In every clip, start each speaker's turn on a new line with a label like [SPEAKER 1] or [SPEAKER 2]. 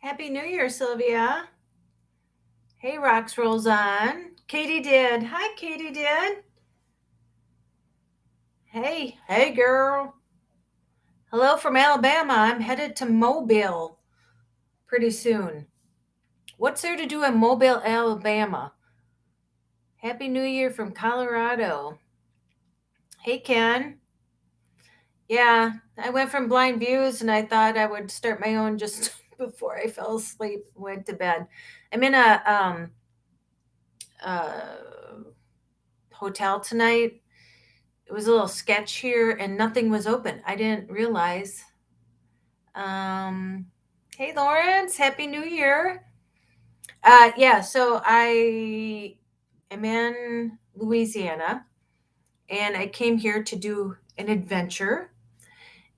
[SPEAKER 1] Happy New Year, Sylvia. Hey, Rocks rolls on. Katie did. Hi, Katie did. Hey, girl. Hello from Alabama. I'm headed to Mobile pretty soon. What's there to do in Mobile, Alabama? Happy New Year from Colorado. Hey, Ken. Yeah, I went from Blind Views and I thought I would start my own just before I fell asleep, went to bed. I'm in a uh, hotel tonight. It was a little sketch here and nothing was open. I didn't realize. Um, hey, Lawrence, Happy New Year. Yeah, so I am in Louisiana and I came here to do an adventure.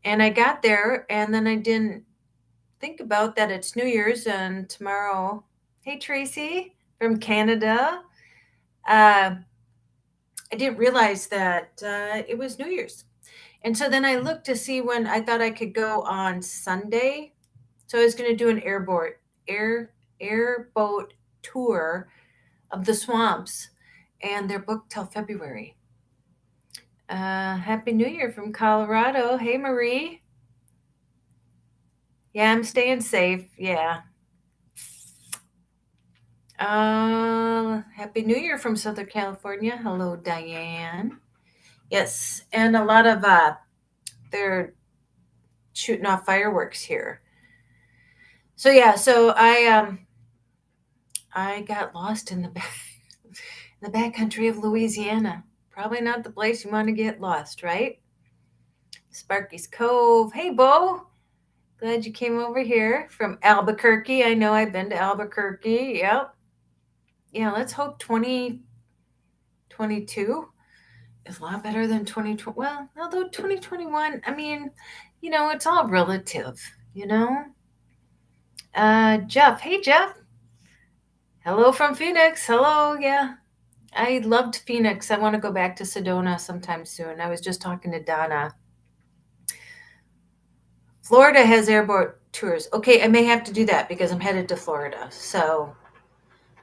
[SPEAKER 1] And I got there and then I didn't think about that it's New Year's and tomorrow. Hey, Tracy from Canada. Uh, I didn't realize that it was New Year's. And so then I looked to see when I thought I could go on Sunday. So I was going to do an airboat tour of the swamps, and they're booked till February. Happy New Year from Colorado. Hey, Marie. Yeah, I'm staying safe. Yeah. Happy New Year from Southern California. Hello, Diane. Yes, and a lot of they're shooting off fireworks here. So yeah, so I got lost in the back country of Louisiana. Probably not the place you want to get lost, right? Sparky's Cove. Hey, Bo. Glad you came over here from Albuquerque. I know I've been to Albuquerque. Yep. Yeah, let's hope 2022 is a lot better than 2020. Well, although 2021, I mean, it's all relative, you know? Jeff. Hey, Jeff. Hello from Phoenix. Hello. Yeah. I loved Phoenix. I want to go back to Sedona sometime soon. I was just talking to Donna. Florida has airport tours. Okay, I may have to do that because I'm headed to Florida. So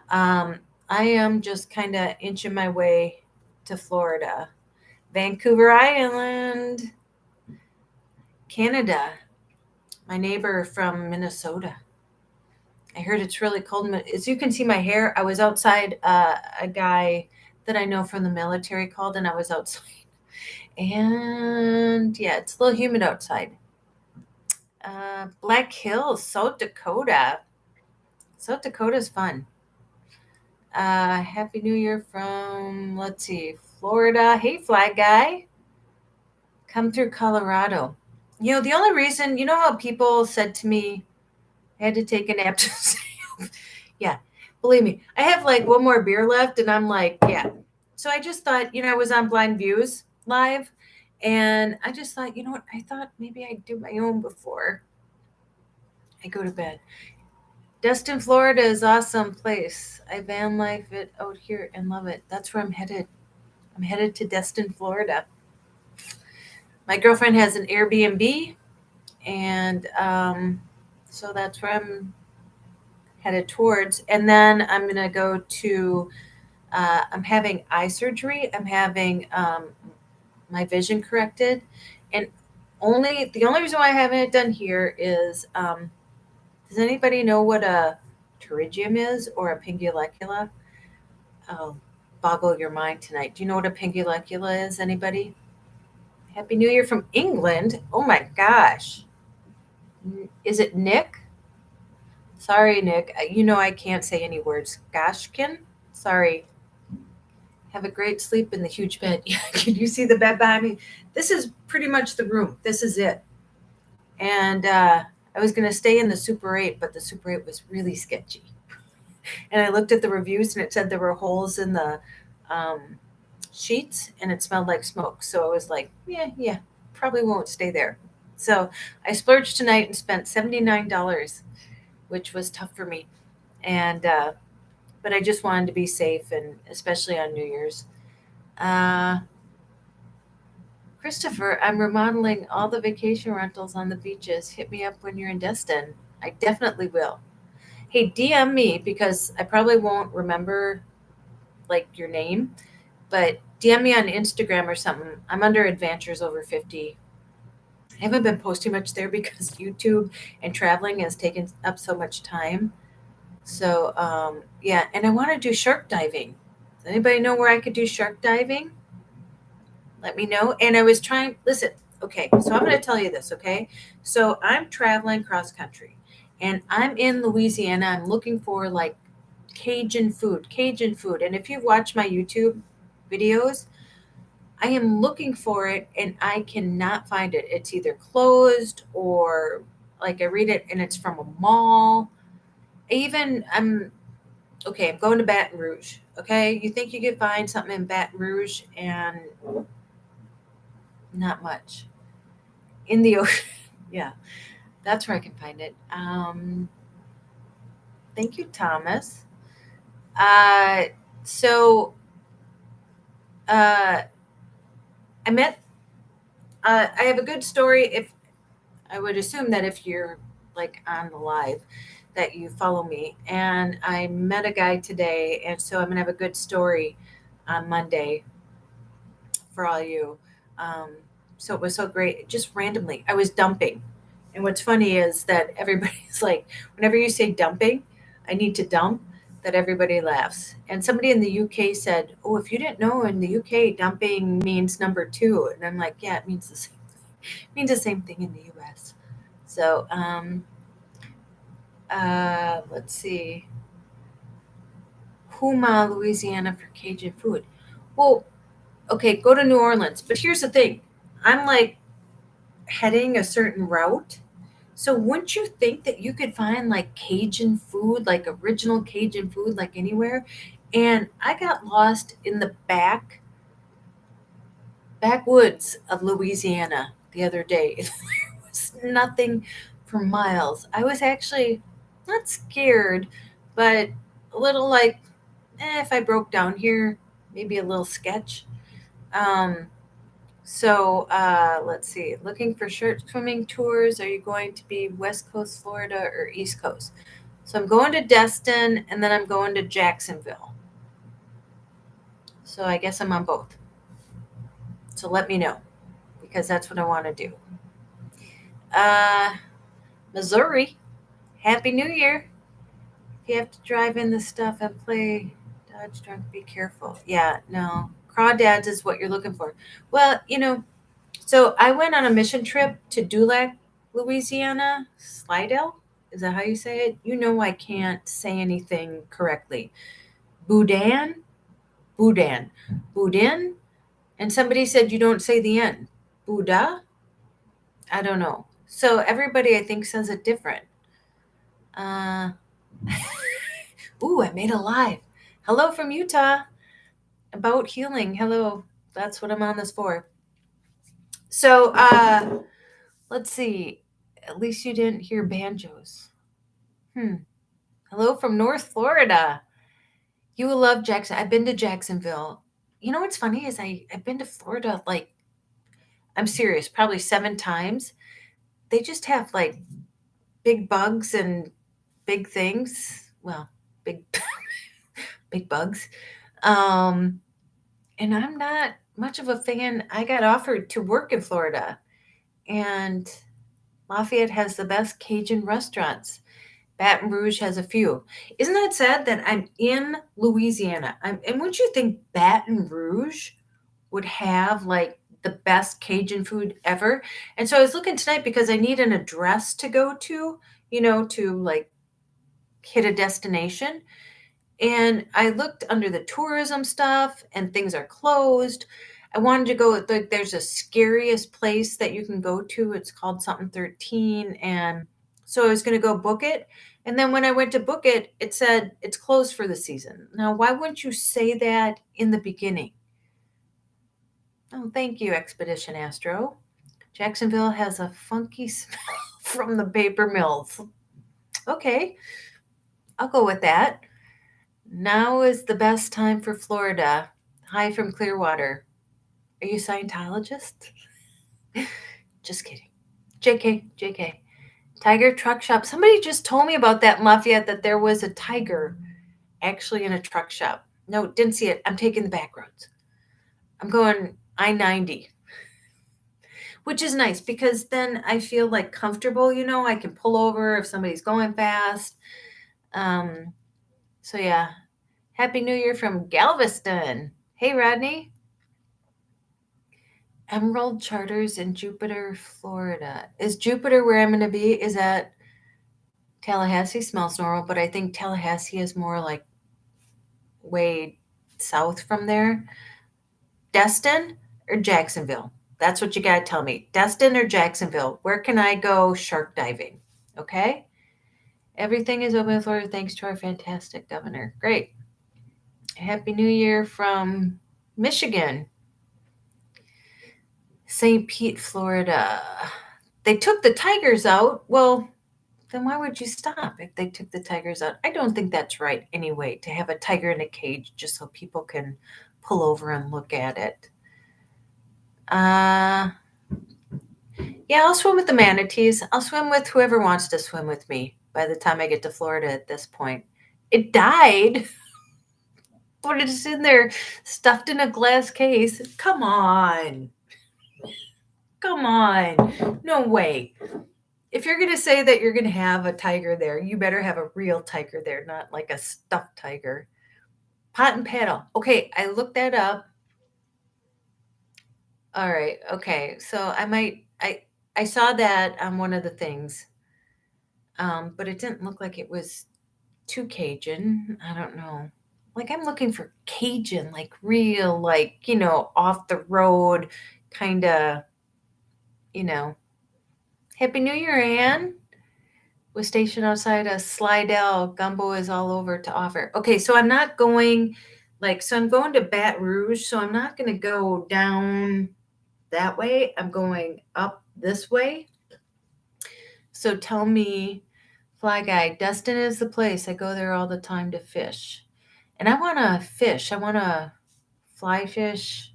[SPEAKER 1] um, I am just kind of inching my way to Florida. Vancouver Island, Canada. My neighbor from Minnesota. I heard it's really cold. As you can see, my hair. I was outside. A guy that I know from the military called, and I was outside. And yeah, it's a little humid outside. Black Hills, South Dakota. South Dakota's fun. Happy New Year from, let's see, Florida. Hey, Flag Guy. Come through Colorado. The only reason, how people said to me, I had to take a nap to stay up. Yeah, believe me. I have like one more beer left, and I'm like, yeah. So I just thought, I was on Blind Views live, and I just thought, what? I thought maybe I'd do my own before I go to bed. Destin, Florida is awesome place. I van life it out here and love it. That's where I'm headed. I'm headed to Destin, Florida. My girlfriend has an Airbnb, and so that's where I'm headed towards. And then I'm gonna go to. I'm having eye surgery. I'm having my vision corrected, and the only reason why I haven't it done here is does anybody know what a pterygium is or a pingulecula? Oh, boggle your mind tonight. Do you know what a pingulecula is? Anybody? Happy New Year from England. Oh my gosh. Is it Nick? Sorry, Nick. I can't say any words. Goshkin? Sorry. Have a great sleep in the huge bed. Yeah, can you see the bed behind me? This is pretty much the room. This is it. And I was going to stay in the Super 8, but the Super 8 was really sketchy. And I looked at the reviews and it said there were holes in the um, sheets and it smelled like smoke. So I was like, yeah, probably won't stay there. So I splurged tonight and spent $79, which was tough for me. And but I just wanted to be safe, and especially on New Year's. Uh, Christopher, I'm remodeling all the vacation rentals on the beaches. Hit me up when you're in Destin. I definitely will. Hey, DM me because I probably won't remember like your name, but DM me on Instagram or something. I'm under Adventures Over 50. I haven't been posting much there because YouTube and traveling has taken up so much time. So, yeah, and I want to do shark diving. Does anybody know where I could do shark diving? Let me know. And I was trying, listen, okay, so I'm going to tell you this, okay? So I'm traveling cross country and I'm in Louisiana. I'm looking for like Cajun food, Cajun food. And if you've watched my YouTube videos, I am looking for it and I cannot find it. It's either closed or like I read it and it's from a mall. Even I'm okay, I'm going to Baton Rouge. Okay, you think you could find something in Baton Rouge and not much in the ocean. Yeah, that's where I can find it. Thank you, Thomas. Uh, so uh, I met. I have a good story. If I would assume that if you're like on the live, that you follow me, and I met a guy today, and so I'm gonna have a good story on Monday for all you. Um, so it was so great. Just randomly, I was dumping. And what's funny is that everybody's like, whenever you say dumping, I need to dump, that everybody laughs. And somebody in the UK said, "Oh, if you didn't know, in the UK, dumping means number two." And I'm like, yeah, it means the same, it means the same thing in the US. So, let's see. Huma, Louisiana for Cajun food. Well, okay, go to New Orleans. But here's the thing, I'm like heading a certain route. So wouldn't you think that you could find like Cajun food, like original Cajun food, like anywhere? And I got lost in the backwoods of Louisiana the other day. There was nothing for miles. I was actually not scared, but a little like, if I broke down here, maybe a little sketch. Um, So let's see. Looking for short swimming tours. Are you going to be West Coast Florida or East Coast? So I'm going to Destin and then I'm going to Jacksonville. So I guess I'm on both. So let me know because that's what I want to do. Uh, Missouri. Happy New Year. If you have to drive in the stuff and play Dodge Drunk, be careful. Yeah, no. Crawdads is what you're looking for. Well, so I went on a mission trip to Dulac, Louisiana. Slidell? Is that how you say it? You know I can't say anything correctly. Boudin? Boudin. Boudin? And somebody said you don't say the end. Buddha? I don't know. So everybody I think says it different. Uh, ooh, I made a live. Hello from Utah. About healing. Hello. That's what I'm on this for. So let's see. At least you didn't hear banjos. Hmm. Hello from North Florida. You will love Jackson. I've been to Jacksonville. You know what's funny is I've been to Florida like, I'm serious, probably 7 times. They just have like big bugs and big things. Well, big big bugs. Um, and I'm not much of a fan. I got offered to work in Florida, and Lafayette has the best Cajun restaurants. Baton Rouge has a few. Isn't that sad that I'm in Louisiana? And wouldn't you think Baton Rouge would have like the best Cajun food ever? And so I was looking tonight because I need an address to go to, to like hit a destination. And I looked under the tourism stuff and things are closed. I wanted to go, like, there's a scariest place that you can go to. It's called something 13. And so I was going to go book it. And then when I went to book it, it said it's closed for the season. Now, why wouldn't you say that in the beginning? Oh, thank you, Expedition Astro. Jacksonville has a funky smell from the paper mills. Okay, I'll go with that. Now is the best time for Florida. Hi from Clearwater. Are you a Scientologist? Just kidding. JK, JK. Tiger truck shop. Somebody just told me about that in Lafayette, that there was a tiger actually in a truck shop. No, didn't see it. I'm taking the back roads. I'm going I-90, which is nice because then I feel like comfortable, I can pull over if somebody's going fast. So yeah. Happy New Year from Galveston. Hey, Rodney. Emerald Charters in Jupiter, Florida. Is Jupiter where I'm going to be? Is that Tallahassee? Smells normal, but I think Tallahassee is more like way south from there. Destin or Jacksonville? That's what you got to tell me. Destin or Jacksonville? Where can I go shark diving? Okay. Everything is open in Florida thanks to our fantastic governor. Great. Happy New Year from Michigan. St. Pete, Florida. They took the tigers out. Well, then why would you stop if they took the tigers out? I don't think that's right anyway, to have a tiger in a cage just so people can pull over and look at it. Yeah, I'll swim with the manatees. I'll swim with whoever wants to swim with me by the time I get to Florida at this point. It died, but it's in there stuffed in a glass case. Come on. Come on. No way. If you're going to say that you're going to have a tiger there, you better have a real tiger there, not like a stuffed tiger. Pot and paddle. Okay, I looked that up. All right. Okay. So I saw that on one of the things. But it didn't look like it was too Cajun. I don't know. Like I'm looking for Cajun, like real, like, off the road kind of, you know. Happy New Year, Ann. Was stationed outside of Slidell. Gumbo is all over to offer. Okay, so I'm not going so I'm going to Baton Rouge, so I'm not going to go down that way. I'm going up this way. So tell me, Fly Guy, Destin is the place. I go there all the time to fish. And I want to fish. I want to fly fish.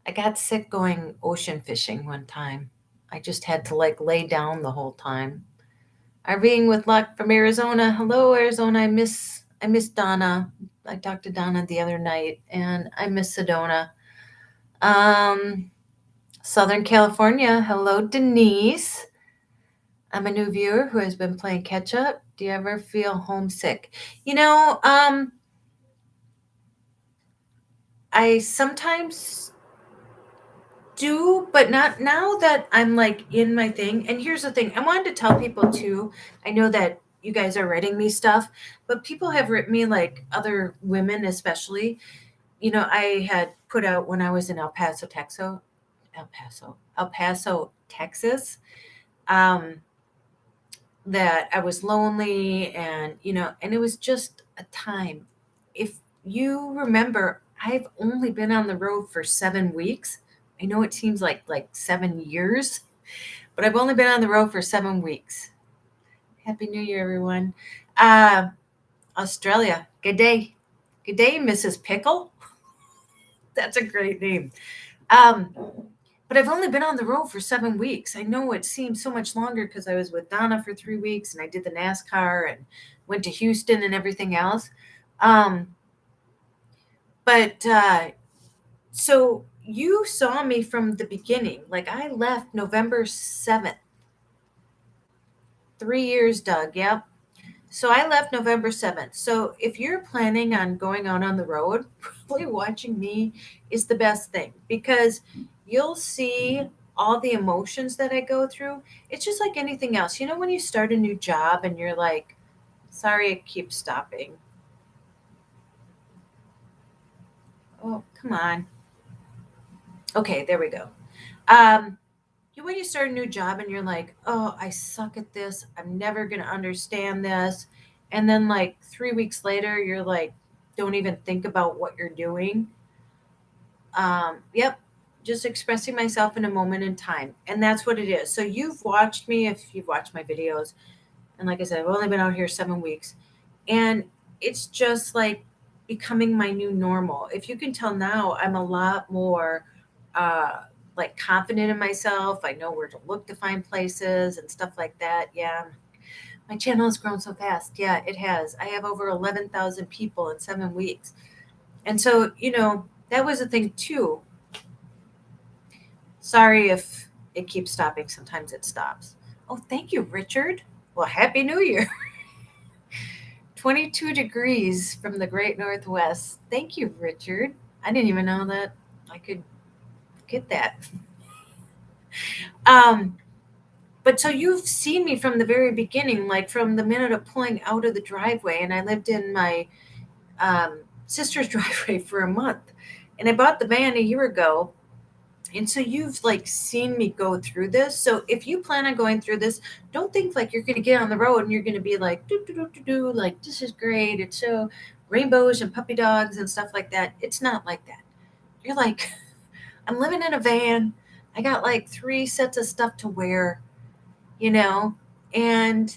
[SPEAKER 1] I got sick going ocean fishing one time. I just had to lay down the whole time. RVing with luck from Arizona. Hello, Arizona. I miss Donna. I talked to Donna the other night, and I miss Sedona. Southern California. Hello, Denise. I'm a new viewer who has been playing catch up. Do you ever feel homesick? I sometimes do, but not now that I'm in my thing. And here's the thing, I wanted to tell people too. I know that you guys are writing me stuff, but people have written me, other women especially. I had put out when I was in El Paso, Texas, that I was lonely, and it was just a time. If you remember, I've only been on the road for 7 weeks. I know it seems like 7 years, but I've only been on the road for 7 weeks. Happy New Year, everyone. Australia. Good day. Good day, Mrs. Pickle. That's a great name. But I've only been on the road for 7 weeks. I know it seems so much longer because I was with Donna for 3 weeks and I did the NASCAR and went to Houston and everything else. So you saw me from the beginning. I left November 7th. 3 years, Doug. Yep. So I left November 7th. So if you're planning on going out on the road, probably watching me is the best thing because you'll see all the emotions that I go through. It's just like anything else. When you start a new job and you're like, sorry, it keeps stopping. Oh, come on. Okay, there we go. When you start a new job and you're like, oh, I suck at this. I'm never going to understand this. And then 3 weeks later, you're like, don't even think about what you're doing. Yep. Just expressing myself in a moment in time. And that's what it is. So you've watched me, if you've watched my videos. And like I said, I've only been out here 7 weeks. And it's just becoming my new normal. If you can tell now, I'm a lot more like confident in myself. I know where to look to find places and stuff like that. Yeah, my channel has grown so fast. Yeah, it has. I have over 11,000 people in 7 weeks. And so, that was a thing too. Sorry if it keeps stopping. Sometimes it stops. Oh, thank you, Richard. Well, Happy New Year. 22 degrees from the great Northwest. Thank you, Richard. I didn't even know that I could get that. Um, but so you've seen me from the very beginning, like from the minute of pulling out of the driveway, and I lived in my sister's driveway for a month. And I bought the van a year ago. And so you've like seen me go through this. So if you plan on going through this, don't think like you're going to get on the road and you're going to be like, do, do, do, do, do, like, this is great. It's so rainbows and puppy dogs and stuff like that. It's not like that. You're like, I'm living in a van. I got like 3 sets of stuff to wear, you know, and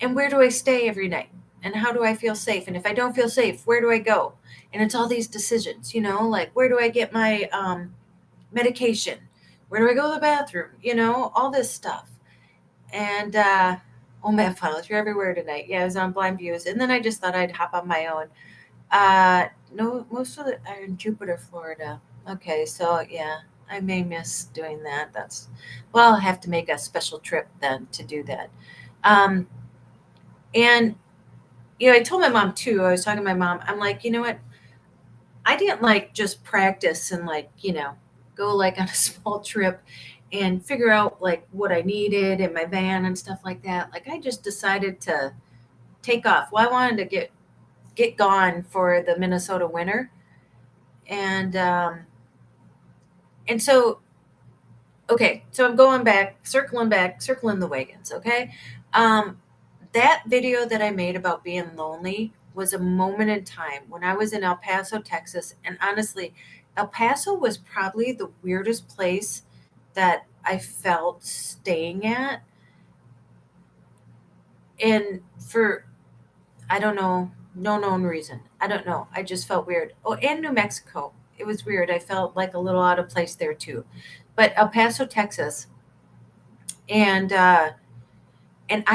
[SPEAKER 1] where do I stay every night? And how do I feel safe? And if I don't feel safe, where do I go? And it's all these decisions, like where do I get my medication? Where do I go to the bathroom? All this stuff. And oh man, files, you're everywhere tonight. Yeah, I was on Blind Views, and then I just thought I'd hop on my own. No, most of it are in Jupiter, Florida. Okay, so yeah, I may miss doing that. Well, I'll have to make a special trip then to do that. Um, and I told my mom too. I was talking to my mom. I'm like, you know what? I didn't like just practice and like, go like on a small trip and figure out like what I needed in my van and stuff like that. Like I just decided to take off. Well, I wanted to get gone for the Minnesota winter. And so okay, so I'm going back, circling the wagons, okay? Um that video that I made about being lonely was a moment in time when I was in El Paso, Texas. And honestly, El Paso was probably the weirdest place that I felt staying at. And for, I don't know, no known reason. I don't know. I just felt weird. Oh, and New Mexico. It was weird. I felt like a little out of place there too. But El Paso, Texas. And, I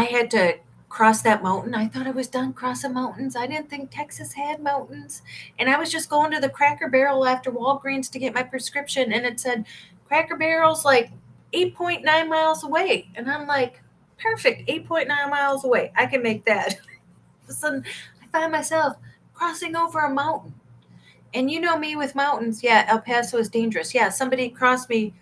[SPEAKER 1] had to cross that mountain. I thought I was done crossing mountains. I didn't think Texas had mountains. And I was just going to the Cracker Barrel after Walgreens to get my prescription, and it said Cracker Barrel's like 8.9 miles away. And I'm like, perfect, 8.9 miles away. I can make that. All of a sudden, I find myself crossing over a mountain. And you know me with mountains. Yeah, El Paso is dangerous. Yeah, somebody passed me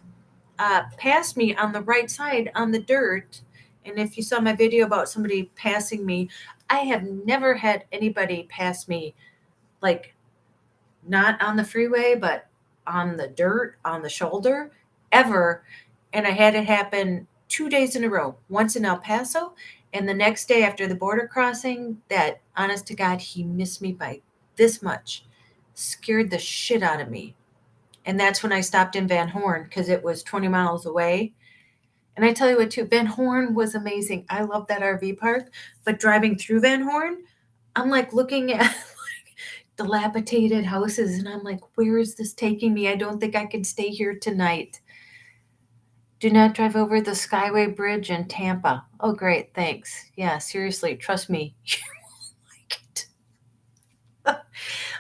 [SPEAKER 1] on the right side on the dirt. And if you saw my video about somebody passing me, I have never had anybody pass me like not on the freeway, but on the dirt, on the shoulder, ever. And I had it happen 2 days in a row, once in El Paso, and the next day after the border crossing, that honest to God, he missed me by this much. Scared the shit out of me. And that's when I stopped in Van Horn because it was 20 miles away. And I tell you what, too, Van Horn was amazing. I love that RV park. But driving through Van Horn, I'm like looking at like dilapidated houses, and I'm like, where is this taking me? I don't think I can stay here tonight. Do not drive over the Skyway Bridge in Tampa. Oh, great. Thanks. Yeah, seriously. Trust me. You won't like it.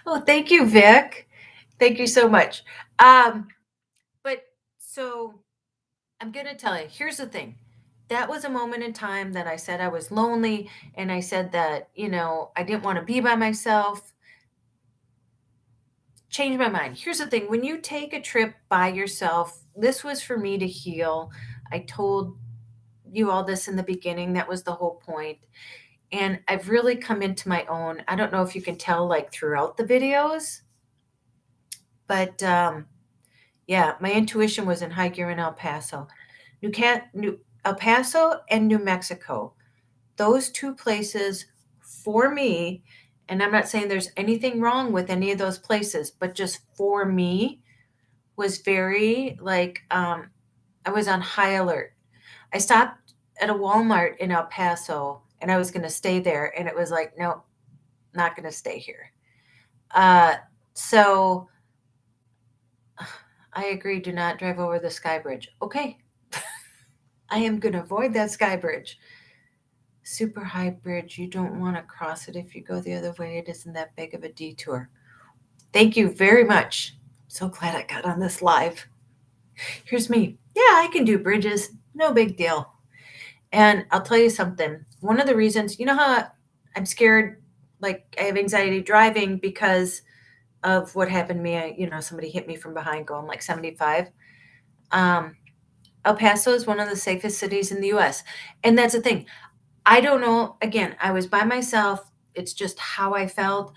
[SPEAKER 1] Oh, thank you, Vic. Thank you so much. But so I'm going to tell you, here's the thing. That was a moment in time that I said I was lonely, and I said that, I didn't want to be by myself. Changed my mind. Here's the thing. When you take a trip by yourself, this was for me to heal. I told you all this in the beginning. That was the whole point. And I've really come into my own. I don't know if you can tell like throughout the videos, but yeah, my intuition was in high gear in El Paso. El Paso and New Mexico. Those 2 places for me, and I'm not saying there's anything wrong with any of those places, but just for me was very like I was on high alert. I stopped at a Walmart in El Paso and I was going to stay there, and it was like, no, not going to stay here. So I agree. Do not drive over the sky bridge. Okay. I am going to avoid that sky bridge. Super high bridge. You don't want to cross it if you go the other way. It isn't that big of a detour. Thank you very much. So glad I got on this live. Here's me. Yeah, I can do bridges. No big deal. And I'll tell you something. One of the reasons, you know how I'm scared, like I have anxiety driving because of what happened to me. Somebody hit me from behind going like 75. Um, El Paso is one of the safest cities in the US. And that's the thing. I don't know. Again, I was by myself. It's just how I felt.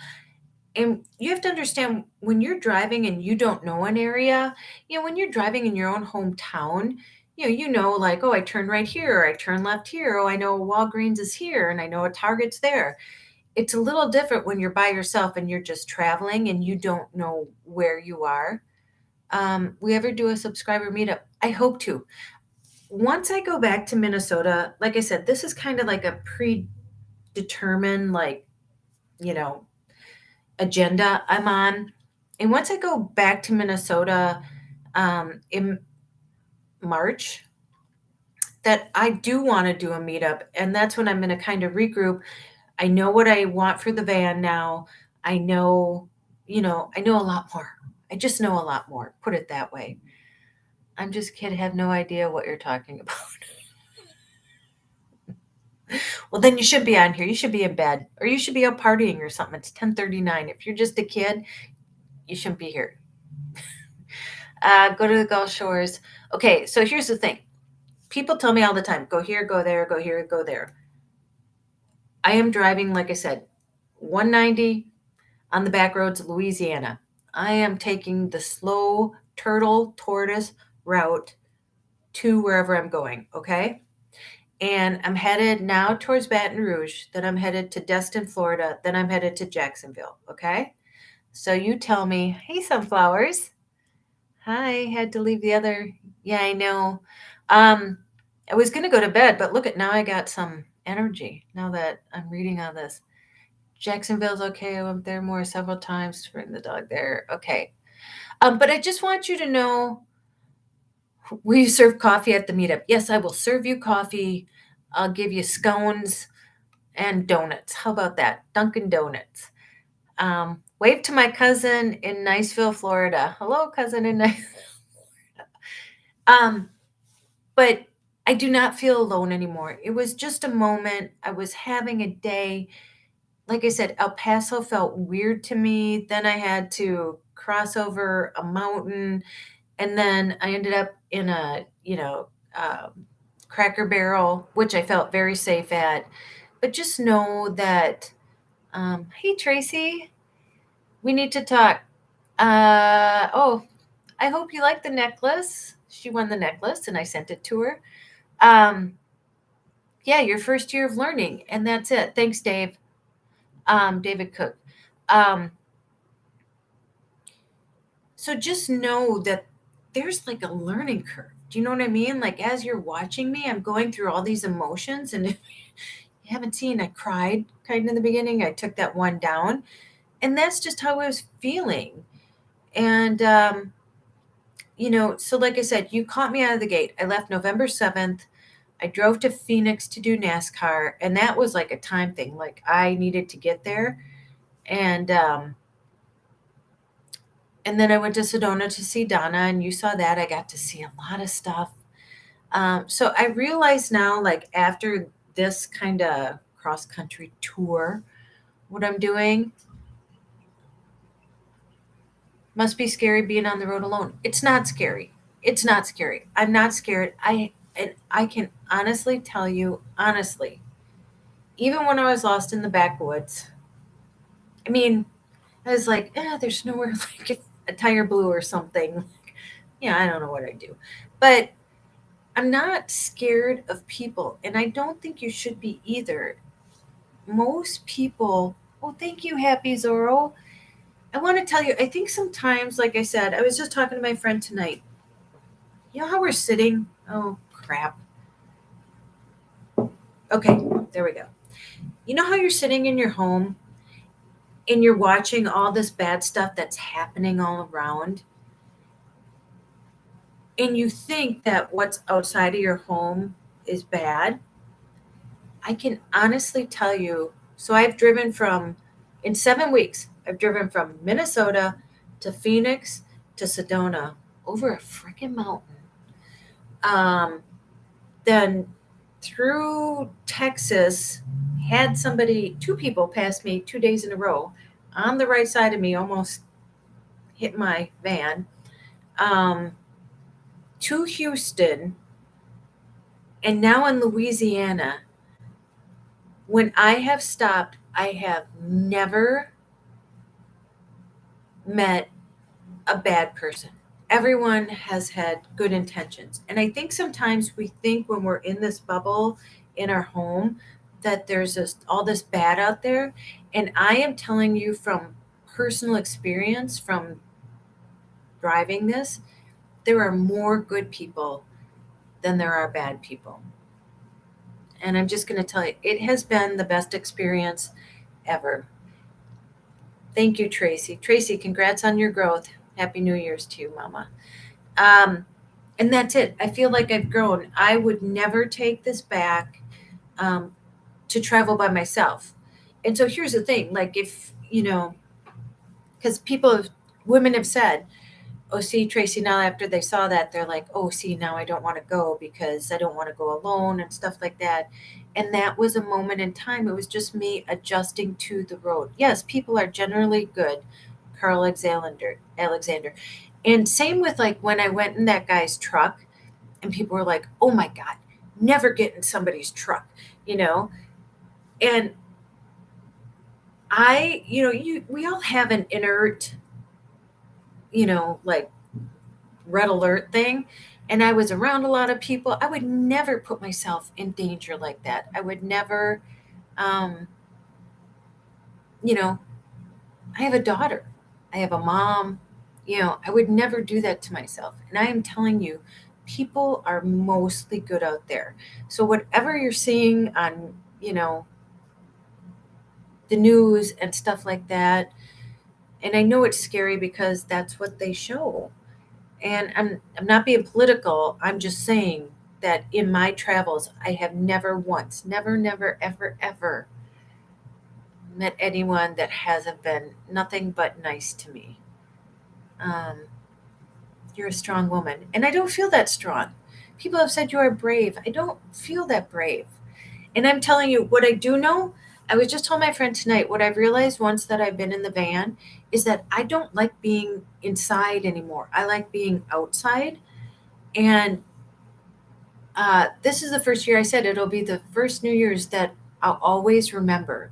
[SPEAKER 1] And you have to understand when you're driving and you don't know an area, when you're driving in your own hometown, like, oh, I turn right here, or I turn left here, oh, I know Walgreens is here, and I know a Target's there. It's a little different when you're by yourself and you're just traveling and you don't know where you are. We ever do a subscriber meetup? I hope to. Once I go back to Minnesota, like I said, this is kind of like a predetermined, like, you know, agenda I'm on. And once I go back to Minnesota in March, that I do want to do a meetup. And that's when I'm going to kind of regroup. I know what I want for the van now. I know, I know a lot more. I just know a lot more. Put it that way. I'm just kidding. Have no idea what you're talking about. Well, then you should be on here. You should be in bed, or you should be out partying or something. It's 10:39. If you're just a kid, you shouldn't be here. Go to the Gulf Shores. Okay, so here's the thing. People tell me all the time, go here, go there, go here, go there. I am driving, like I said, 190 on the back roads of Louisiana. I am taking the slow turtle tortoise route to wherever I'm going, okay? And I'm headed now towards Baton Rouge, then I'm headed to Destin, Florida, then I'm headed to Jacksonville, okay? So you tell me, hey, sunflowers. Hi, had to leave the other. Yeah, I know. Um, I was going to go to bed, but look at now I got some energy now that I'm reading all this. Jacksonville's okay. I went there more several times to bring the dog there. Okay. But I just want you to know, will you serve coffee at the meetup? Yes, I will serve you coffee. I'll give you scones and donuts. How about that? Dunkin' Donuts. Wave to my cousin in Niceville, Florida. Hello, cousin in Niceville. Um, but I do not feel alone anymore. It was just a moment. I was having a day. Like I said, El Paso felt weird to me. Then I had to cross over a mountain, and then I ended up in a, Cracker Barrel, which I felt very safe at. But just know that, hey, Tracy, we need to talk. Oh, I hope you like the necklace. She won the necklace, and I sent it to her. Um, yeah, your first year of learning, and that's it. Thanks, Dave. David Cook. Um, so just know that there's like a learning curve. Do you know what I mean? Like as you're watching me, I'm going through all these emotions, and if you haven't seen, I cried kind of in the beginning. I took that one down, and that's just how I was feeling. And so like I said, you caught me out of the gate. I left November 7th. I drove to Phoenix to do NASCAR, and that was like a time thing. Like I needed to get there, and then I went to Sedona to see Donna, and you saw that. I got to see a lot of stuff. So I realize now, like after this kind of cross country tour, what I'm doing must be scary being on the road alone. It's not scary. It's not scary. I'm not scared. I can honestly tell you, honestly, even when I was lost in the backwoods, I mean, I was like, there's nowhere like if a tire blew or something. Yeah, I don't know what I'd do. But I'm not scared of people, and I don't think you should be either. Most people, oh, thank you, Happy Zorro. I want to tell you, I think sometimes, like I said, I was just talking to my friend tonight. You know how we're sitting? Oh, crap. Okay, there we go. You know how you're sitting in your home and you're watching all this bad stuff that's happening all around? and you think that what's outside of your home is bad, I can honestly tell you. So I've driven from, in 7 weeks, I've driven from Minnesota to Phoenix to Sedona over a freaking mountain. Um, then through Texas, had somebody, two people pass me 2 days in a row on the right side of me, almost hit my van. Um, to Houston, and now in Louisiana. When I have stopped, I have never met a bad person. Everyone has had good intentions. And I think sometimes we think when we're in this bubble in our home that there's all this bad out there. And I am telling you from personal experience from driving this, there are more good people than there are bad people. And I'm just going to tell you, it has been the best experience ever. Thank you, Tracy. Tracy, congrats on your growth. Happy New Year's to you, Mama. Um, and that's it. I feel like I've grown. I would never take this back um, to travel by myself. And so here's the thing, like if, because women have said, oh, see, Tracy, now after they saw that, they're like, oh, see, now I don't want to go because I don't want to go alone and stuff like that. And that was a moment in time. It was just me adjusting to the road. Yes, people are generally good. Carl Alexander. And same with like when I went in that guy's truck and people were like, oh my God, never get in somebody's truck, you know? And we all have an inert, like red alert thing, and I was around a lot of people. I would never put myself in danger like that. I would never, um, you know, I have a daughter, I have a mom, I would never do that to myself. And I am telling you, people are mostly good out there. So whatever you're seeing on, the news and stuff like that, and I know it's scary because that's what they show. And I'm not being political. I'm just saying that in my travels, I have never once, never, never, ever, ever met anyone that hasn't been nothing but nice to me. Um, you're a strong woman, and I don't feel that strong. People have said you are brave. I don't feel that brave. And I'm telling you, what I do know, I was just telling my friend tonight, what I've realized once that I've been in the van is that I don't like being inside anymore. I like being outside. And this is the first year I said it'll be the first New Year's that I'll always remember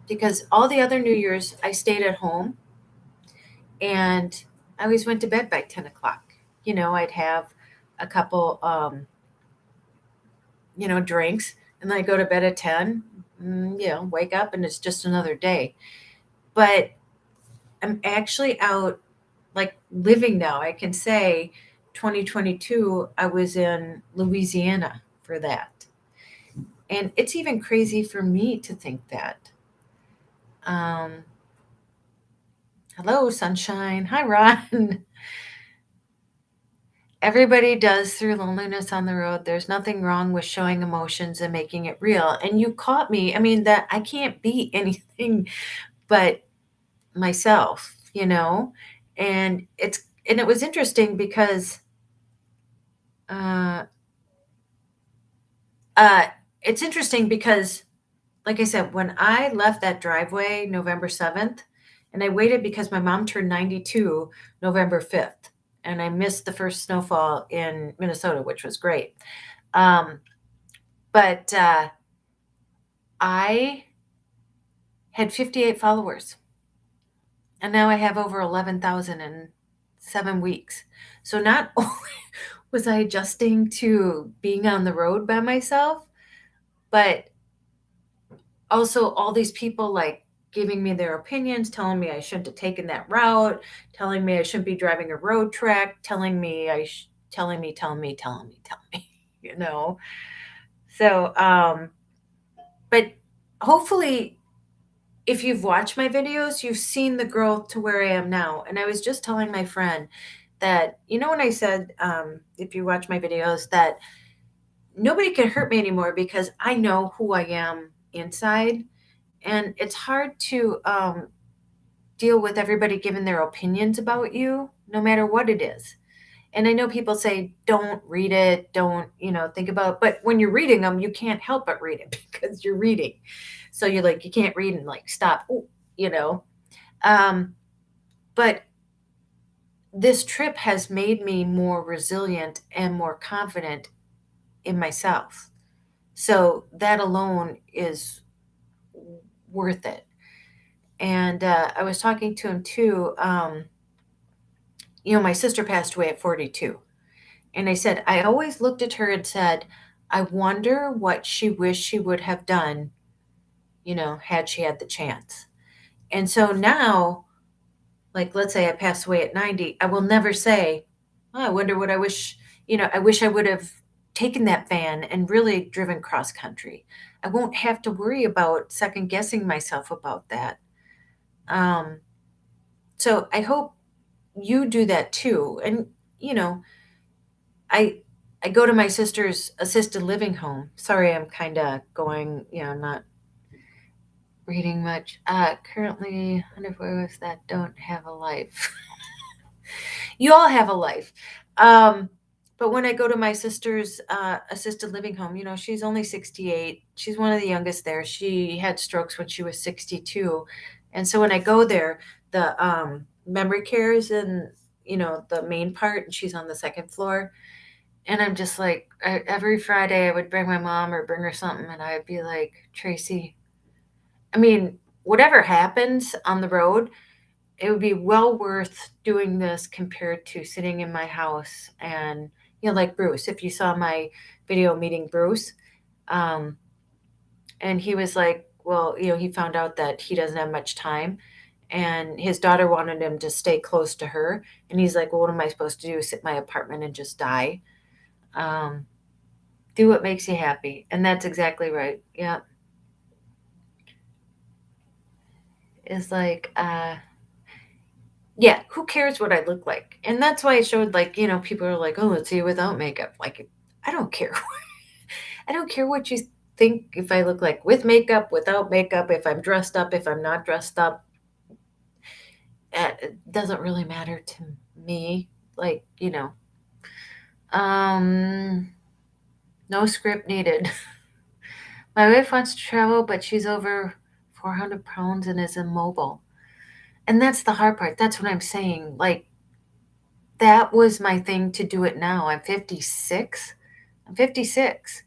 [SPEAKER 1] because all the other New Year's I stayed at home and I always went to bed by 10 o'clock. I'd have a couple, drinks and then I go to bed at 10, wake up and it's just another day. But I'm actually out like living now. I can say 2022, I was in Louisiana for that. And it's even crazy for me to think that. Um, Hello, sunshine. Hi, Ron. Everybody does through loneliness on the road. There's nothing wrong with showing emotions and making it real. And you caught me. I mean, that I can't be anything but myself, And it was interesting because uh, uh, it's interesting because like I said, when I left that driveway November 7th, and I waited because my mom turned 92 November 5th, and I missed the first snowfall in Minnesota, which was great. Um, but I had 58 followers, and now I have over 11,000 in 7 weeks. So not only was I adjusting to being on the road by myself, but also all these people like giving me their opinions, telling me I shouldn't have taken that route, telling me I shouldn't be driving a road track, telling me, you know. So, but hopefully, if you've watched my videos, you've seen the growth to where I am now. And I was just telling my friend that, when I said, if you watch my videos, that nobody can hurt me anymore because I know who I am inside. And it's hard to deal with everybody giving their opinions about you, no matter what it is. And I know people say, don't read it, don't, think about, but when you're reading them, you can't help but read it because you're reading. So you're like, you can't read and like stop, ooh, you know. Um, but this trip has made me more resilient and more confident in myself. So that alone is worth it. And I was talking to him too. My sister passed away at 42. And I said, I always looked at her and said, I wonder what she wished she would have done, had she had the chance. And so now, like, let's say I pass away at 90, I will never say, oh, I wonder what I wish, I wish I would have taken that van and really driven cross country. I won't have to worry about second guessing myself about that. Um, so I hope you do that too. And, you know, I I go to my sister's assisted living home. Sorry, I'm kind of going, not reading much. Currently, underwears that don't have a life. You all have a life. Um, but when I go to my sister's assisted living home, she's only 68. She's one of the youngest there. She had strokes when she was 62. And so when I go there, the memory care is in, the main part, and she's on the second floor. And I'm just like, every Friday I would bring my mom or bring her something, and I'd be like, Tracy, I mean, whatever happens on the road, it would be well worth doing this compared to sitting in my house. And, like Bruce, if you saw my video meeting Bruce, um, and he was like, well, he found out that he doesn't have much time. And his daughter wanted him to stay close to her. And he's like, well, what am I supposed to do? Sit in my apartment and just die? Um, do what makes you happy. And that's exactly right. Yeah. It's like, yeah, who cares what I look like? And that's why I showed, like, people are like, oh, let's see you without makeup. Like, I don't care. I don't care what you think if I look like with makeup, without makeup, if I'm dressed up, if I'm not dressed up. It doesn't really matter to me. Like, um, no script needed. My wife wants to travel, but she's over 400 pounds and is immobile. And that's the hard part. That's what I'm saying. Like, that was my thing to do it now. I'm 56. I'm 56.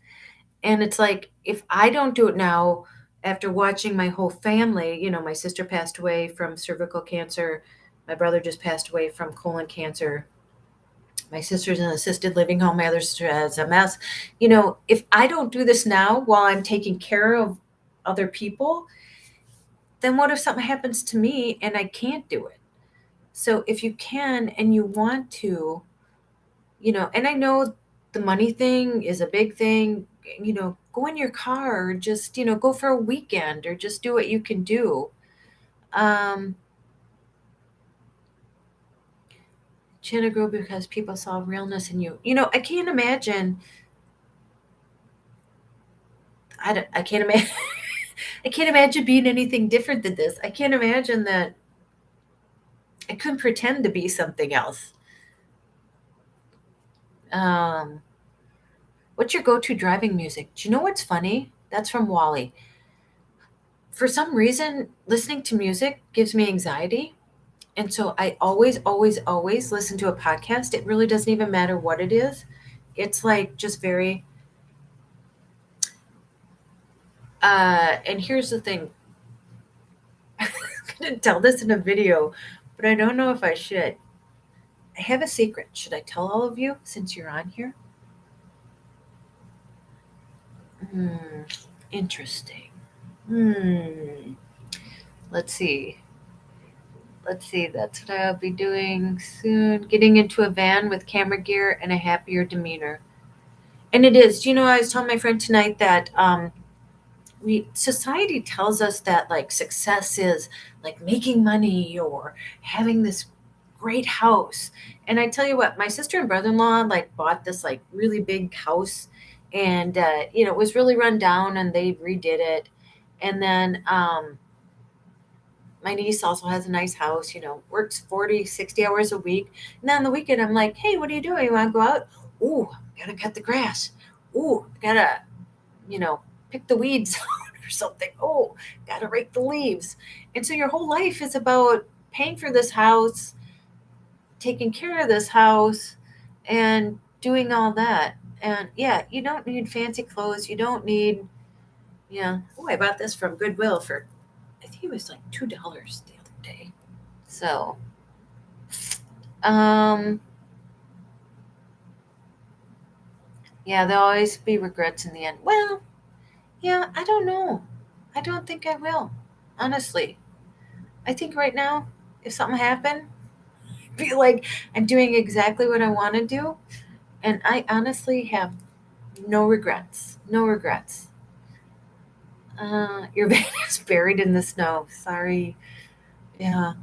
[SPEAKER 1] And it's like, if I don't do it now, after watching my whole family, my sister passed away from cervical cancer. My brother just passed away from colon cancer. My sister's in an assisted living home. My other sister has MS. If I don't do this now while I'm taking care of other people, then what if something happens to me and I can't do it? So if you can and you want to, and I know the money thing is a big thing, go in your car or just, go for a weekend or just do what you can do. Um, China grew because people saw realness in you. I can't imagine. I can't imagine. I can't imagine being anything different than this. I can't imagine that I couldn't pretend to be something else. Um, what's your go-to driving music? Do you know what's funny? That's from Wally. For some reason, listening to music gives me anxiety. And so I always, always, always listen to a podcast. It really doesn't even matter what it is. It's like just very, and here's the thing. I'm going to tell this in a video, but I don't know if I should. I have a secret. Should I tell all of you since you're on here? Hmm, interesting. Hmm, let's see. Let's see. That's what I'll be doing soon. Getting into a van with camera gear and a happier demeanor. And it is. I was telling my friend tonight that we society tells us that like success is like making money or having this great house. And I tell you what, my sister and brother-in-law like bought this like really big house, and it was really run down, and they redid it. And then my niece also has a nice house, works 40, 60 hours a week. And then on the weekend, I'm like, hey, what are you doing? You want to go out? Ooh, gotta cut the grass. Ooh, gotta, you know, pick the weeds out or something. Oh, gotta rake the leaves. And so your whole life is about paying for this house, taking care of this house, and doing all that. And yeah, you don't need fancy clothes. You don't need, yeah. Oh, I bought this from Goodwill for, I think it was like $2 the other day. So, um, yeah, there'll always be regrets in the end. Well, yeah, I don't know. I don't think I will. Honestly, I think right now, if something happened, I feel like I'm doing exactly what I want to do, and I honestly have no regrets. No regrets. Your van is buried in the snow. Sorry. Yeah.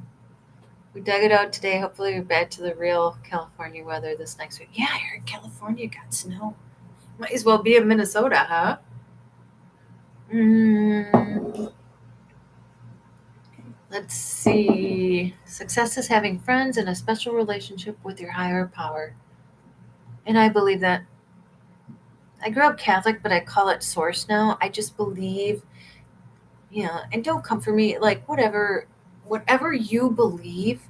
[SPEAKER 1] We dug it out today. Hopefully, we're back to the real California weather this next week. Yeah, I heard California got snow. Might as well be in Minnesota, huh? Mm, let's see. Success is having friends and a special relationship with your higher power. And I believe that. I grew up Catholic, but I call it source now. I just believe, and don't come for me. Like, whatever you believe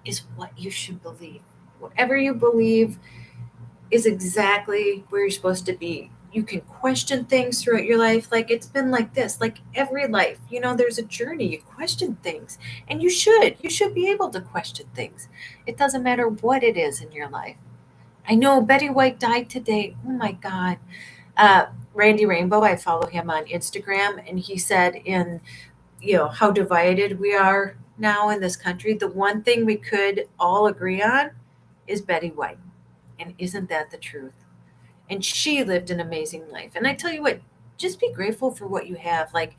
[SPEAKER 1] is what you should believe. Whatever you believe is exactly where you're supposed to be. You can question things throughout your life. Like it's been like this, like every life, there's a journey. You question things, and you should. You should be able to question things. It doesn't matter what it is in your life. I know Betty White died today. Oh my God. Randy Rainbow, I follow him on Instagram, and he said in how divided we are now in this country, the one thing we could all agree on is Betty White. And isn't that the truth? And she lived an amazing life. And I tell you what, just be grateful for what you have. Like,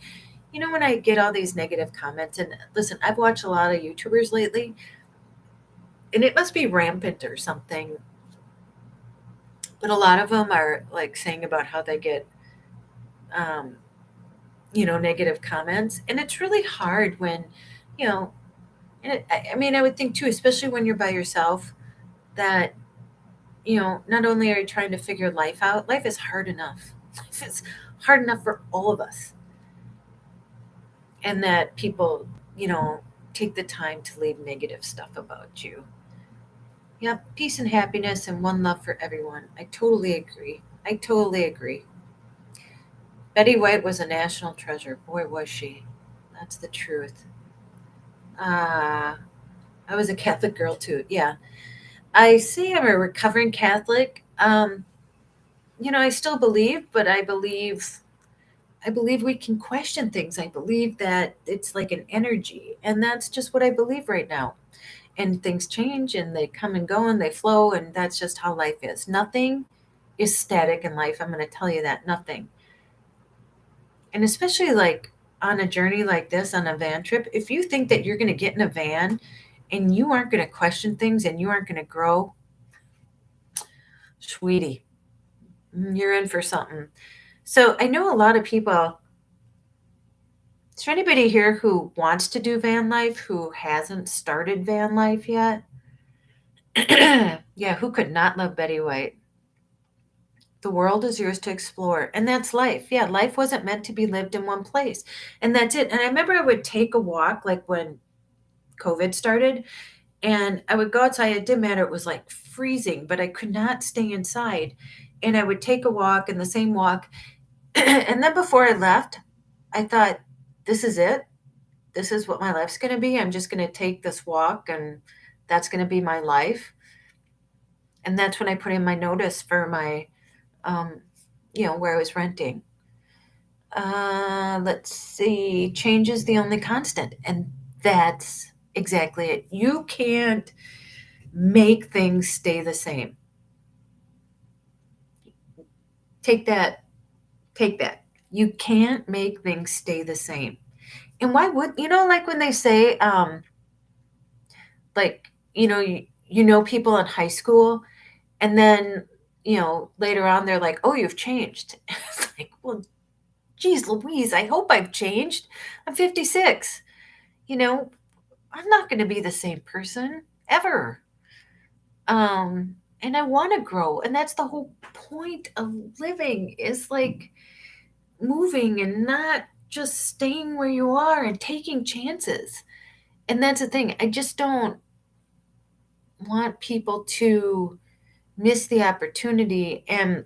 [SPEAKER 1] when I get all these negative comments, and listen, I've watched a lot of YouTubers lately, and it must be rampant or something, but a lot of them are like saying about how they get, um, negative comments. And it's really hard when, you know, I mean, I would think too, especially when you're by yourself, that, not only are you trying to figure life out, life is hard enough. Life is hard enough for all of us. And that people, take the time to leave negative stuff about you. Yep, peace and happiness and one love for everyone. I totally agree. I totally agree. Betty White was a national treasure. Boy, was she. That's the truth. Uh, I was a Catholic girl too. Yeah. I see I'm a recovering Catholic. I still believe, but I believe we can question things. I believe that it's like an energy, and that's just what I believe right now. And things change and they come and go and they flow, and that's just how life is. Nothing is static in life. I'm going to tell you that. Nothing. And especially like on a journey like this, on a van trip, if you think that you're going to get in a van and you aren't going to question things and you aren't going to grow, sweetie, you're in for something. So I know a lot of people. Is there anybody here who wants to do van life who hasn't started van life yet? Yeah, who could not love Betty White? The world is yours to explore. And that's life. Yeah, life wasn't meant to be lived in one place. And that's it. And I remember I would take a walk like when COVID started, and I would go outside. It didn't matter. It was like freezing, but I could not stay inside. And I would take a walk and the same walk. And then before I left, I thought, this is it. This is what my life's going to be. I'm just going to take this walk, and that's going to be my life. And that's when I put in my notice for my, um, where I was renting. Let's see. Change is the only constant. And that's exactly it. You can't make things stay the same. Take that. Take that. You can't make things stay the same. And why would, like when they say, like, you know people in high school, and then later on they're like, oh, you've changed. It's like, well, geez Louise, I hope I've changed. I'm 56. you know I'm not going to be the same person ever. And I want to grow, and that's the whole point of living, is like moving and not just staying where you are and taking chances. And that's the thing, I just don't want people to miss the opportunity. And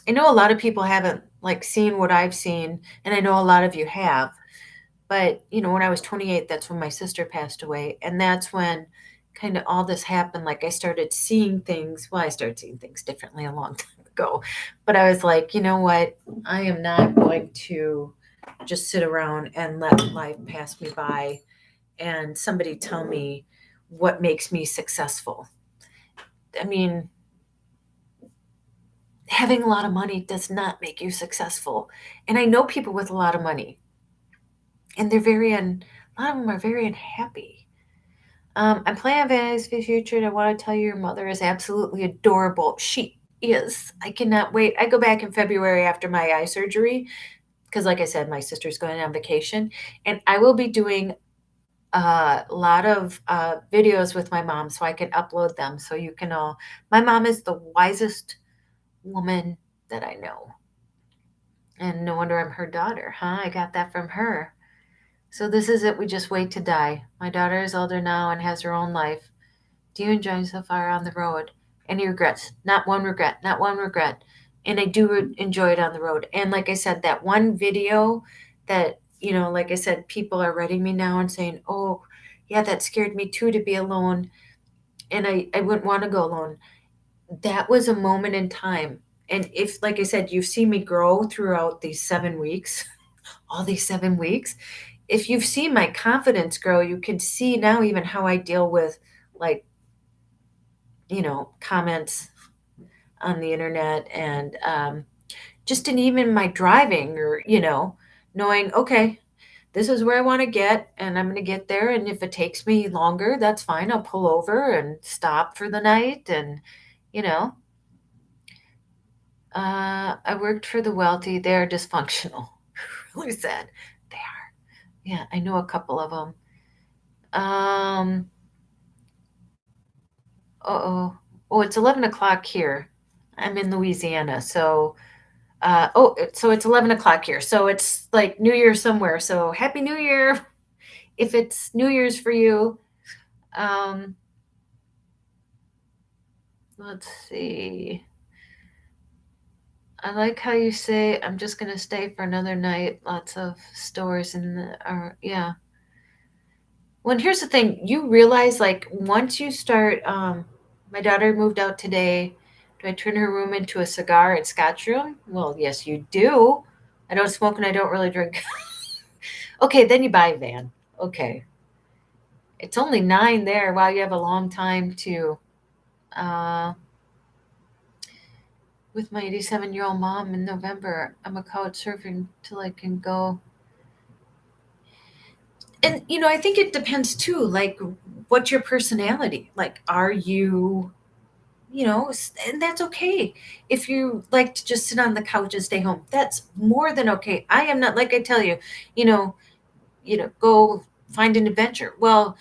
[SPEAKER 1] I know a lot of people haven't like seen what I've seen, and I know a lot of you have. But when I was 28, that's when my sister passed away, and that's when kind of all this happened. Like, I started seeing things. Well, I started seeing things differently a long time ago, but I was like, you know what? I am not going to just sit around and let life pass me by and somebody tell me what makes me successful. I mean, having a lot of money does not make you successful. And I know people with a lot of money, and a lot of them are very unhappy. I'm planning Vanessa's future, and I want to tell you your mother is absolutely adorable. She is. I cannot wait. I go back in February after my eye surgery because, like I said, my sister's going on vacation, and I will be doing a lot of videos with my mom so I can upload them so you can all. My mom is the wisest woman that I know. And no wonder I'm her daughter, huh? I got that from her. So this is it. We just wait to die. My daughter is older now and has her own life. Do you enjoy so far on the road? Any regrets? Not one regret. Not one regret. And I do enjoy it on the road. And like I said, that one video that, like I said, people are writing me now and saying, oh, yeah, that scared me too, to be alone. And I wouldn't want to go alone. That was a moment in time. And if, like I said, you've seen me grow throughout these 7 weeks, all these 7 weeks, if you've seen my confidence grow, you can see now even how I deal with, like, comments on the internet, and just in even my driving, or, knowing, okay, this is where I want to get, and I'm going to get there. And if it takes me longer, that's fine. I'll pull over and stop for the night. And, you know, I worked for the wealthy. They're dysfunctional. Really sad. They are. Yeah, I know a couple of them. Um, uh-oh. Oh, it's 11 o'clock here. I'm in Louisiana. So it's 11 o'clock here. So it's like New Year somewhere. So Happy New Year if it's New Year's for you. Um, let's see. I like how you say, I'm just going to stay for another night. Lots of stores in yeah. Well, and here's the thing. You realize, like, once you start, my daughter moved out today. Do I turn her room into a cigar and scotch room? Well, yes, you do. I don't smoke and I don't really drink. Okay, then you buy a van. Okay. It's only 9 there. Wow, you have a long time to, uh, with my 87-year-old mom in November. I'm a couch surfing till I can go. And, I think it depends too. Like, what's your personality? Like, are you, and that's okay. If you like to just sit on the couch and stay home, that's more than okay. I am not, like I tell you, you know, go find an adventure. Well,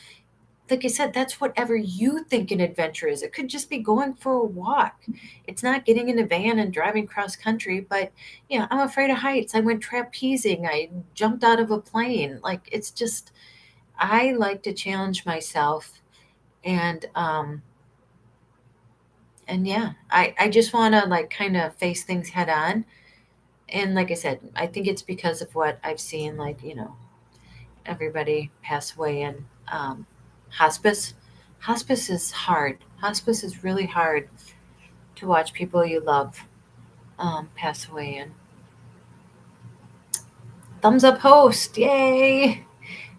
[SPEAKER 1] like I said, that's whatever you think an adventure is. It could just be going for a walk. It's not getting in a van and driving cross country, but yeah, I'm afraid of heights. I went trapezing. I jumped out of a plane. Like, it's just, I like to challenge myself, and yeah, I just want to, like, kind of face things head on. And like I said, I think it's because of what I've seen, like, everybody pass away in hospice. Hospice is hard. Hospice is really hard to watch people you love pass away in. Thumbs up, host. Yay.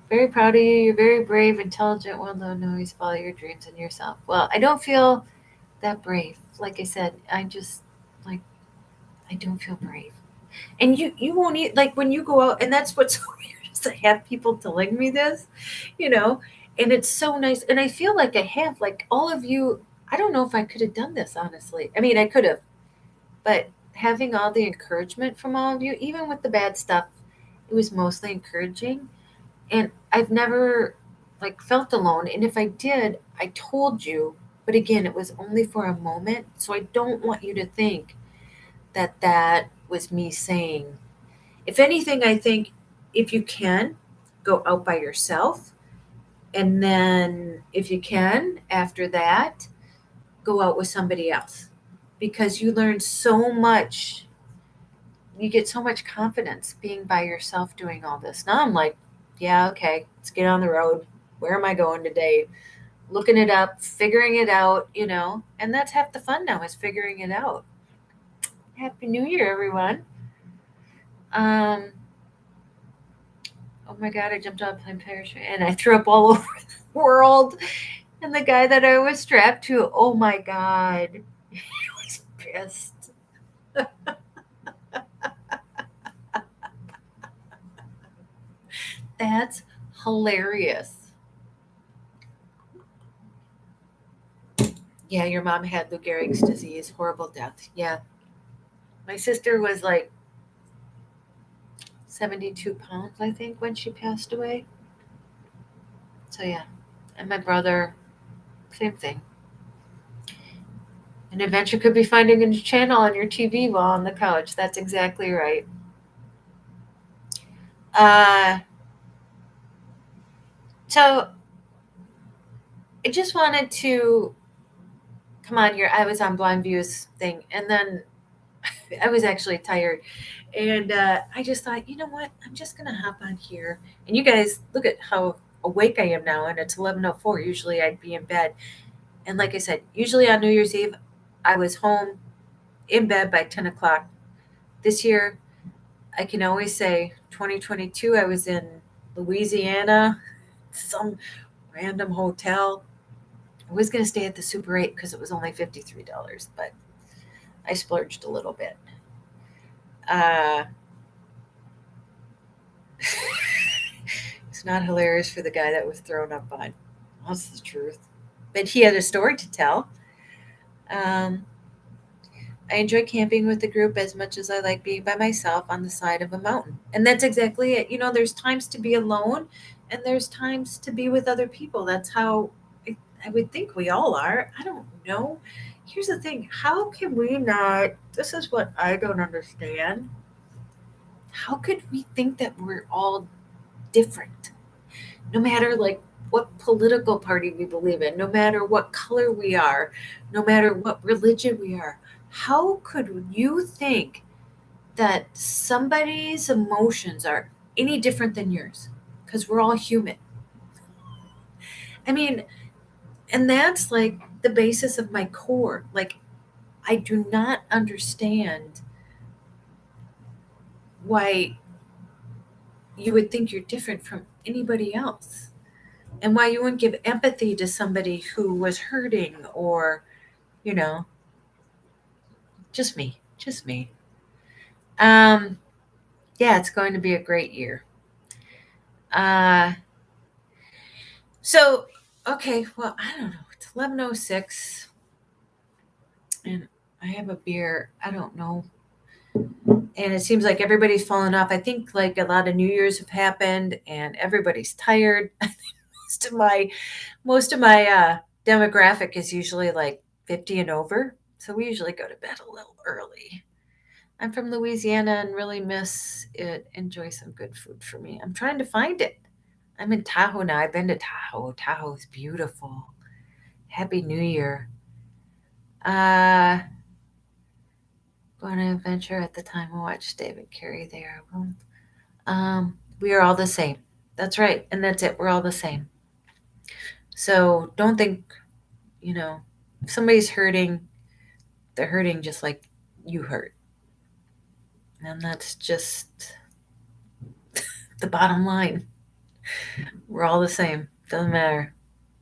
[SPEAKER 1] Very proud of you. You're very brave, intelligent, well known, always follow your dreams and yourself. Well, I don't feel that brave. Like I said, I just, like, I don't feel brave. And you won't eat, like, when you go out, and that's what's so weird, is I have people telling me this, you know And it's so nice. And I feel like I have, like, all of you. I don't know if I could have done this, honestly. I mean, I could have, but having all the encouragement from all of you, even with the bad stuff, it was mostly encouraging. And I've never like felt alone. And if I did, I told you. But again, it was only for a moment. So I don't want you to think that that was me saying. If anything, I think if you can, go out by yourself. And then if you can, after that, go out with somebody else. Because you learn so much, you get so much confidence being by yourself doing all this. Now I'm like, yeah, okay, let's get on the road. Where am I going today? Looking it up, figuring it out, and that's half the fun now, is figuring it out. Happy New Year, everyone. Um, oh my God, I jumped on a plane parachute and I threw up all over the world. And the guy that I was strapped to, oh my God, he was pissed. That's hilarious. Yeah, your mom had Lou Gehrig's disease, horrible death. Yeah. My sister was like 72 pounds, I think, when she passed away. So, yeah. And my brother, same thing. An adventure could be finding a channel on your TV while on the couch. That's exactly right. Uh, so, I just wanted to come on here. I was on Blind Views thing, and then I was actually tired. And I just thought, you know what? I'm just going to hop on here. And you guys, look at how awake I am now. And it's 11:04. Usually I'd be in bed. And like I said, usually on New Year's Eve, I was home in bed by 10 o'clock. This year, I can always say 2022, I was in Louisiana, some random hotel. I was going to stay at the Super 8 because it was only $53, but I splurged a little bit. Uh, it's not hilarious for the guy that was thrown up on. That's the truth. But he had a story to tell. Um, I enjoy camping with the group as much as I like being by myself on the side of a mountain. And that's exactly it. There's times to be alone and there's times to be with other people. That's how I would think we all are. I don't know. Here's the thing, how can we not? This is what I don't understand. How could we think that we're all different? No matter like what political party we believe in, no matter what color we are, no matter what religion we are, how could you think that somebody's emotions are any different than yours? Because we're all human. I mean, and that's like the basis of my core. Like, I do not understand why you would think you're different from anybody else, and why you wouldn't give empathy to somebody who was hurting, or you know just me. um yeah, it's going to be a great year. uh so okay, well, I don't know, it's 11:06 and I have a beer. I don't know, and it seems like everybody's falling off. I think like a lot of New Year's have happened and everybody's tired. Most of my demographic is usually like 50 and over, so we usually go to bed a little early. I'm from Louisiana and really miss it. Enjoy some good food for me. I'm trying to find it. I'm in Tahoe now. I've been to Tahoe. Tahoe is beautiful. Happy New Year. Uh, Go on an adventure at the time I watched David Carey there. We are all the same. That's right. And that's it. We're all the same. So don't think, if somebody's hurting, they're hurting just like you hurt. And that's just the bottom line. We're all the same. Doesn't matter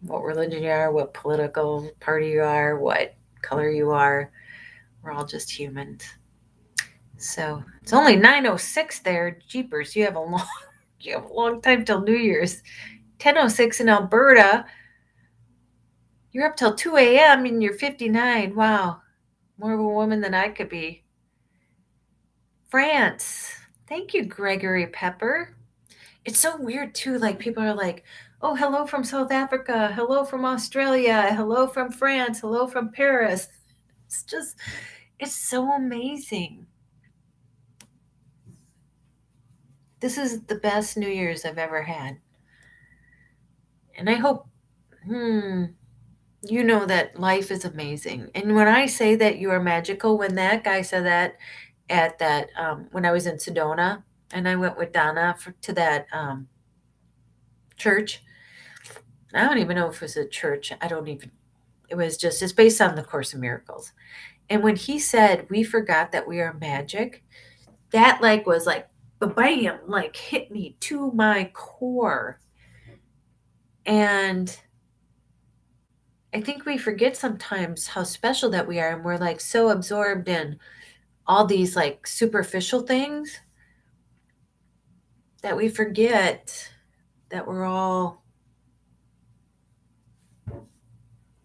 [SPEAKER 1] what religion you are, what political party you are, what color you are. We're all just humans. So it's only 9:06 there. Jeepers, you have a long time till New Year's. 10:06 in Alberta. You're up till 2 a.m. and you're 59. Wow. More of a woman than I could be. France. Thank you, Gregory Pepper. It's so weird too. Like people are like, oh, hello from South Africa. Hello from Australia. Hello from France. Hello from Paris. It's so amazing. This is the best New Year's I've ever had. And I hope, you know that life is amazing. And when I say that you are magical, when that guy said that at that, when I was in Sedona and I went with Donna to that church, I don't even know if it was a church. It was just, it's based on the Course of Miracles. And when he said, we forgot that we are magic, that like was like, bam, like hit me to my core. And I think we forget sometimes how special that we are. And we're like so absorbed in all these like superficial things that we forget that we're all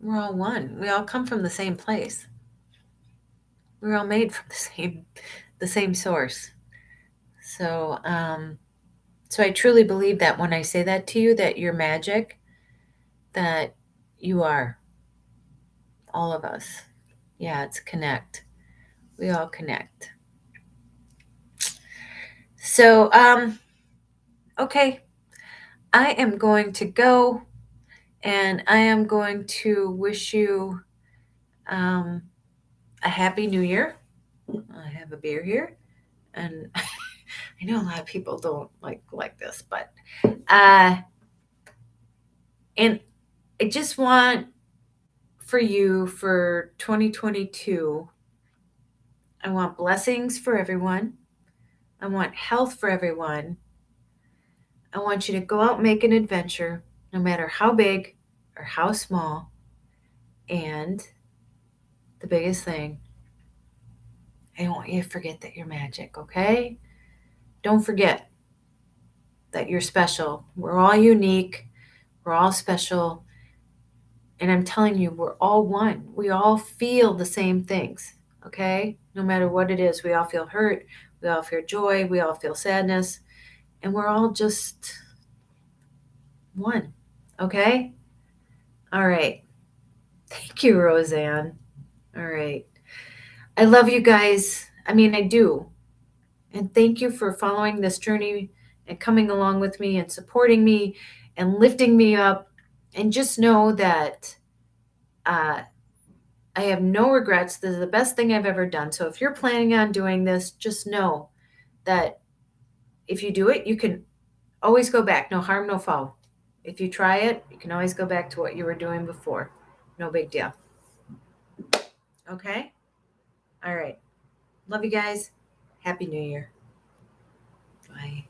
[SPEAKER 1] one. We all come from the same place. We're all made from the same source. So, so I truly believe that when I say that to you, that you're magic, that you are, all of us. Yeah, it's connect. We all connect. So, okay, I am going to go and I am going to wish you a happy new year. I have a beer here, and I know a lot of people don't like this, but and I just want for you for 2022. I want blessings for everyone. I want health for everyone. I want you to go out and make an adventure, no matter how big or how small. And the biggest thing, I don't want you to forget that you're magic, okay? Don't forget that you're special. We're all unique. We're all special. And I'm telling you, we're all one. We all feel the same things, okay? No matter what it is, we all feel hurt. We all feel joy. We all feel sadness. And we're all just one, okay? All right. Thank you, Roseanne. All right. I love you guys. I mean, I do. And thank you for following this journey and coming along with me and supporting me and lifting me up. And just know that I have no regrets. This is the best thing I've ever done. So if you're planning on doing this, just know that if you do it, you can always go back. No harm, no foul. If you try it, you can always go back to what you were doing before. No big deal. Okay? All right. Love you guys. Happy New Year. Bye.